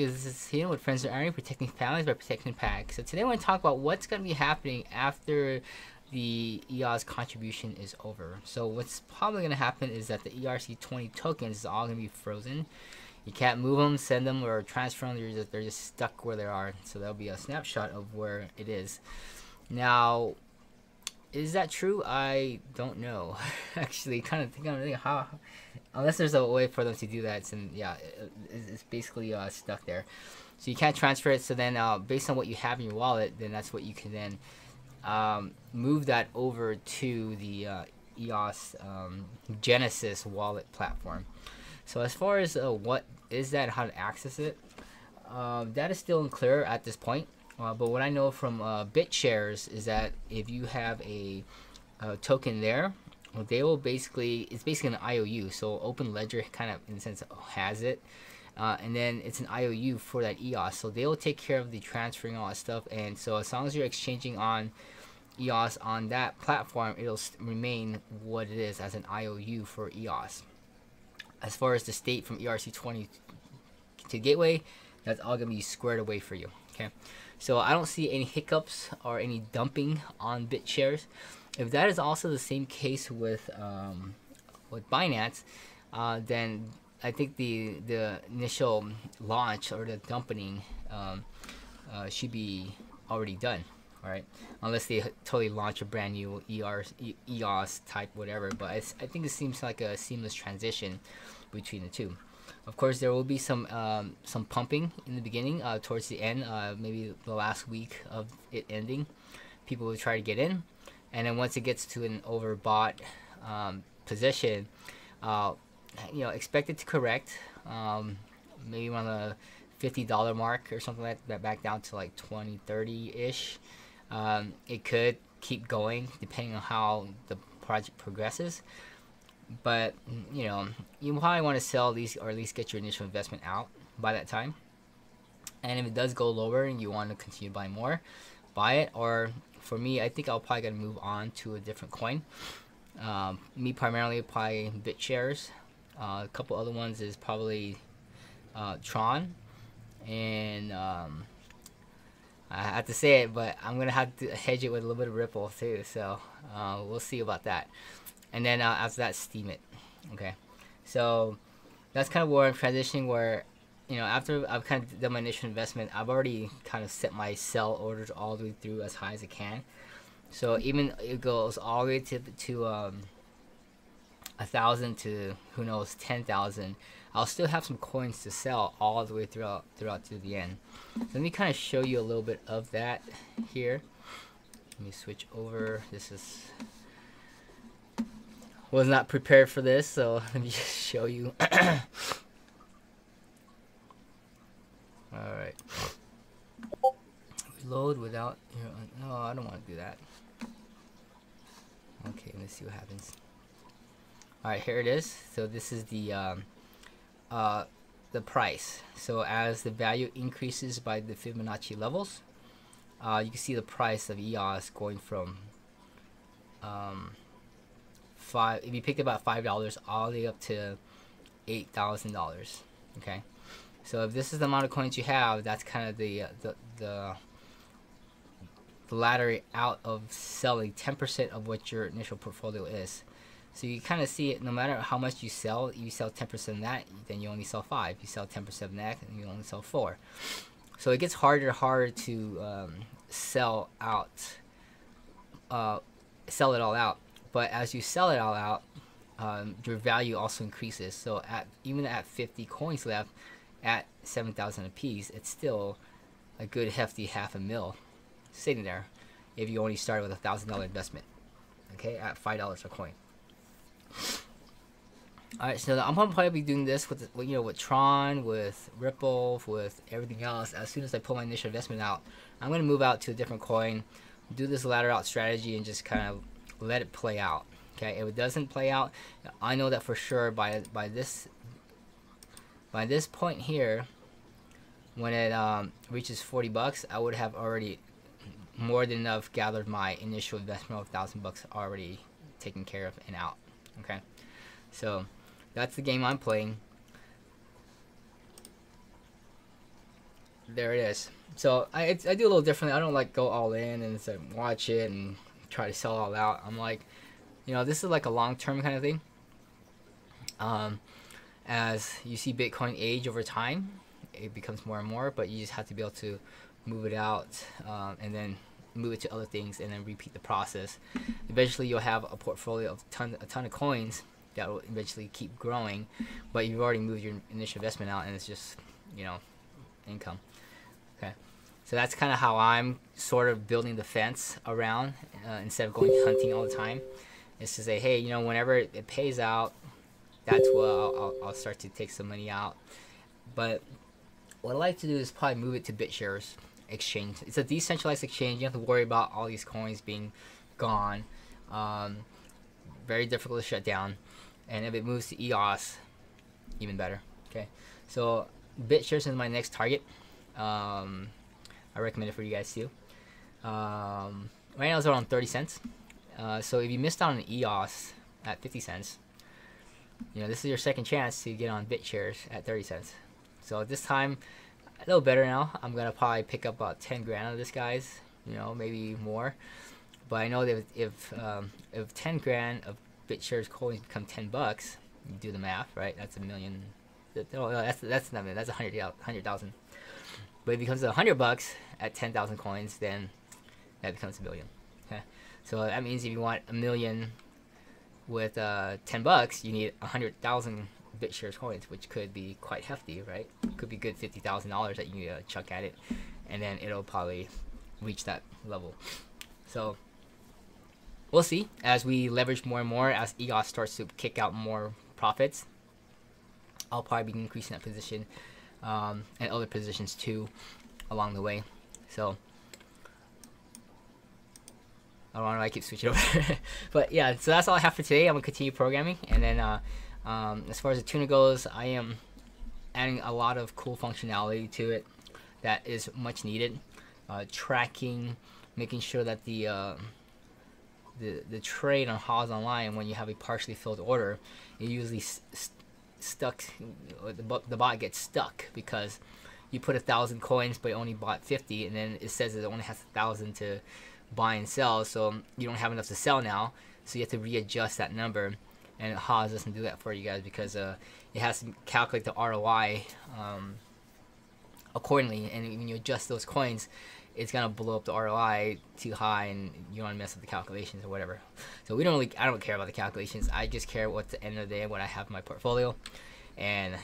This is Ian with Friends and Iron, protecting families by protecting packs. So today I want to talk about what's going to be happening after the EOS contribution is over. So what's probably going to happen is that the ERC20 tokens is all going to be frozen. You can't move them, send them, or transfer them. They're just stuck where they are. So that'll be a snapshot of where it is. Now, is that true? I don't know. Actually, kind of thinking how, unless there's a way for them to do that, and yeah, it's basically stuck there. So you can't transfer it. So then, based on what you have in your wallet, then that's what you can then move that over to the EOS Genesis wallet platform. So as far as what is that, and how to access it, that is still unclear at this point. But what I know from BitShares is that if you have a token there, they will basically, it's basically an IOU. So Open Ledger kind of, in a sense, has it. And then it's an IOU for that EOS. So they will take care of the transferring, all that stuff. And so as long as you're exchanging on EOS on that platform, it'll remain what it is as an IOU for EOS. As far as the state from ERC20 to Gateway, that's all going to be squared away for you. Okay, so I don't see any hiccups or any dumping on BitShares. If that is also the same case with Binance, then I think the initial launch or the dumping should be already done. All right, unless they totally launch a brand new EOS type whatever. But I think it seems like a seamless transition between the two. Of course, there will be some pumping in the beginning, towards the end, maybe the last week of it ending. People will try to get in, and then once it gets to an overbought position, expect it to correct, maybe around the $50 mark or something like that, back down to like 20, 30-ish. It could keep going depending on how the project progresses. But you probably want to sell these, or at least get your initial investment out by that time. And if it does go lower and you want to continue buying more, buy it. Or for me, I think I'll probably gonna move on to a different coin. Me primarily probably BitShares. A couple other ones is probably Tron, and I have to say it, but I'm gonna have to hedge it with a little bit of Ripple too. So we'll see about that. And then after that, steam it. Okay, so that's kind of where I'm transitioning, where after I've kind of done my initial investment, I've already kind of set my sell orders all the way through as high as I can. So even it goes all the way to 1,000 to, who knows, 10,000, I'll still have some coins to sell all the way throughout to the end. So let me kind of show you a little bit of that here. Let me switch over. This is, was not prepared for this, so let me just show you. Alright. Reload without, no, I don't want to do that. Okay, let's see what happens. Alright, here it is. So this is the price. So as the value increases by the Fibonacci levels, you can see the price of EOS going from if you picked about $5 all the way up to $8,000. Okay, so if this is the amount of coins you have, that's kind of the ladder out of selling 10% of what your initial portfolio is. So you kind of see it, no matter how much you sell 10% of that, then you only sell 5. You sell 10% of that, and you only sell 4. So it gets harder and harder to sell it all out. But as you sell it all out, your value also increases. So even at 50 coins left, at 7,000 apiece, it's still a good hefty $500,000 sitting there if you only started with $1,000 investment. Okay, at $5 a coin. Alright, so I'm gonna probably be doing this with Tron, with Ripple, with everything else. As soon as I pull my initial investment out, I'm gonna move out to a different coin, do this ladder out strategy, and just kind of let it play out. Okay, if it doesn't play out, I know that for sure by this point here, when it reaches 40 bucks, I would have already more than enough gathered my initial investment of $1,000 already taken care of and out. Okay, so that's the game I'm playing. there it is. So I do a little differently. I don't like go all in and so watch it and try to sell it all out. I'm like, this is like a long term kind of thing. As you see Bitcoin age over time, it becomes more and more, but you just have to be able to move it out, and then move it to other things, and then repeat the process. Eventually, you'll have a portfolio of a ton of coins that will eventually keep growing, but you've already moved your initial investment out, and it's just income. Okay, so that's kind of how I'm sort of building the fence around, instead of going hunting all the time. Is to say, hey, whenever it pays out, that's what I'll start to take some money out. But what I like to do is probably move it to BitShares exchange. It's a decentralized exchange. You don't have to worry about all these coins being gone. Very difficult to shut down. And if it moves to EOS, even better. Okay, so BitShares is my next target. I recommend it for you guys too. Right now it's around 30 cents. So if you missed out on EOS at 50 cents, this is your second chance to get on BitShares at 30 cents. So this time, a little better now. I'm gonna probably pick up about 10 grand of this, guys. Maybe more. But I know that if 10 grand of BitShares coins become $10, you do the math, right? That's a million. No, that's not million. That's 100,000. But if it becomes $100 at 10,000 coins, then that becomes a billion. Okay, so that means if you want a million with $10, you need 100,000 BitShares coins, which could be quite hefty, right? Could be good $50,000 that you need to chuck at it, and then it'll probably reach that level. So we'll see as we leverage more and more, as EOS starts to kick out more profits. I'll probably be increasing that position, and other positions too along the way. So I don't know why I keep switching over. But yeah, so that's all I have for today. I'm gonna continue programming, and then as far as the tuner goes, I am adding a lot of cool functionality to it that is much needed. Tracking, making sure that the trade on Haas Online, when you have a partially filled order, it usually stuck. The bot gets stuck because you put 1,000 coins but only bought 50, and then it says it only has 1,000 to buy and sell, so you don't have enough to sell now, so you have to readjust that number. And Haas doesn't do that for you guys because it has to calculate the ROI accordingly, and when you adjust those coins, it's gonna blow up the ROI too high, and you don't want to mess up the calculations or whatever. So I don't care about the calculations. I just care what's the end of the day, what I have in my portfolio, and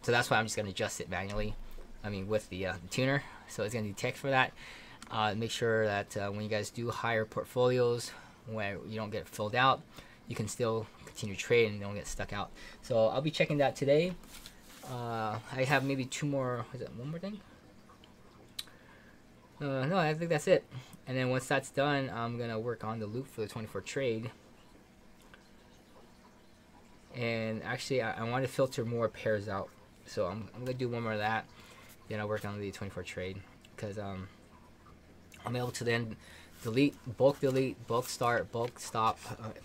so that's why I'm just gonna adjust it manually. I mean, with the tuner, so it's gonna detect for that. Make sure that when you guys do higher portfolios where you don't get filled out, you can still continue trading and don't get stuck out. So I'll be checking that today. I have maybe two more. Is that one more thing? No, I think that's it. And then once that's done, I'm gonna work on the loop for the 24 trade. And actually, I want to filter more pairs out. So I'm gonna do one more of that. Then I'll work on the 24 trade, because I'm able to then delete, bulk start, bulk stop,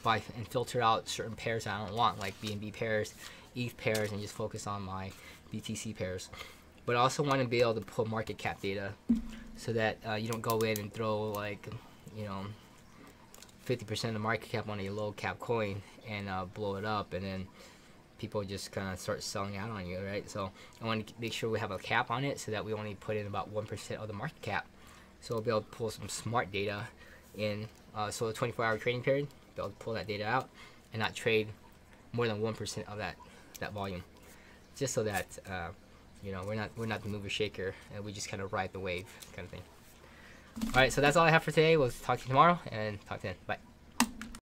and filter out certain pairs I don't want, like BNB pairs, ETH pairs, and just focus on my BTC pairs. But I also want to be able to pull market cap data, so that you don't go in and throw like 50% of the market cap on a low cap coin and blow it up, and then people just kind of start selling out on you, right? So I want to make sure we have a cap on it, so that we only put in about 1% of the market cap. So we'll be able to pull some smart data in, so the 24-hour trading period, be able to pull that data out and not trade more than 1% of that volume, just so that we're not the mover shaker, and we just kind of ride the wave kind of thing. All right, so that's all I have for today. We'll talk to you tomorrow, and talk to you then. Bye.